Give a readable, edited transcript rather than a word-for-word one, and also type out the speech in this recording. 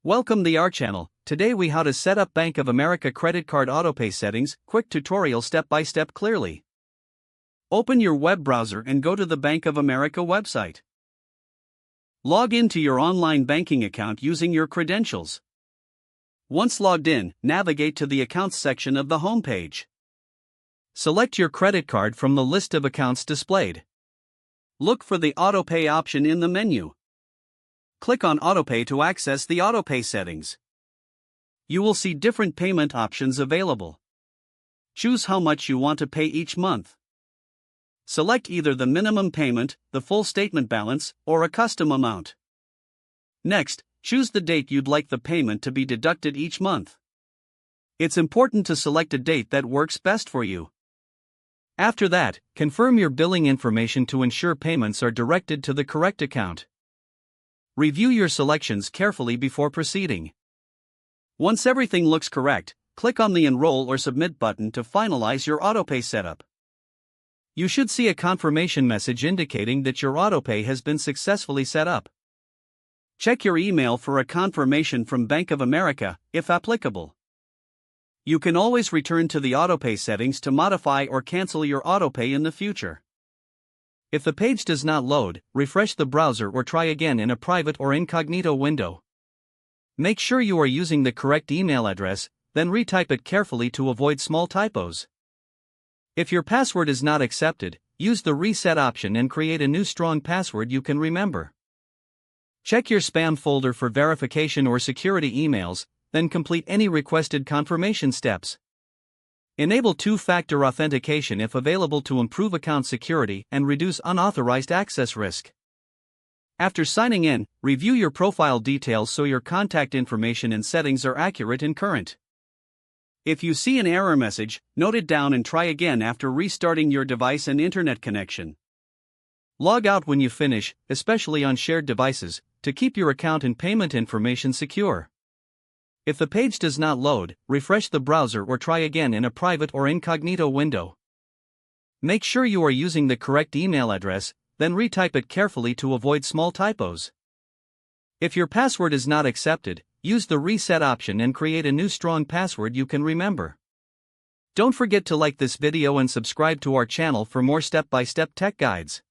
Welcome to our channel. Today we how to set up Bank of America credit card autopay settings, quick tutorial step by step clearly. Open your web browser and go to the Bank of America website. Log into your online banking account using your credentials. Once logged in, navigate to the Accounts section of the home page. Select your credit card from the list of accounts displayed. Look for the Autopay option in the menu. Click on Autopay to access the Autopay settings. You will see different payment options available. Choose how much you want to pay each month. Select either the minimum payment, the full statement balance, or a custom amount. Next, choose the date you'd like the payment to be deducted each month. It's important to select a date that works best for you. After that, confirm your billing information to ensure payments are directed to the correct account. Review your selections carefully before proceeding. Once everything looks correct, click on the Enroll or Submit button to finalize your autopay setup. You should see a confirmation message indicating that your autopay has been successfully set up. Check your email for a confirmation from Bank of America, if applicable. You can always return to the autopay settings to modify or cancel your autopay in the future. If the page does not load, refresh the browser or try again in a private or incognito window. Make sure you are using the correct email address, then retype it carefully to avoid small typos. If your password is not accepted, use the reset option and create a new strong password you can remember. Check your spam folder for verification or security emails, then complete any requested confirmation steps. Enable two-factor authentication if available to improve account security and reduce unauthorized access risk. After signing in, review your profile details so your contact information and settings are accurate and current. If you see an error message, note it down and try again after restarting your device and internet connection. Log out when you finish, especially on shared devices, to keep your account and payment information secure. If the page does not load, refresh the browser or try again in a private or incognito window. Make sure you are using the correct email address, then retype it carefully to avoid small typos. If your password is not accepted, use the reset option and create a new strong password you can remember. Don't forget to like this video and subscribe to our channel for more step-by-step tech guides.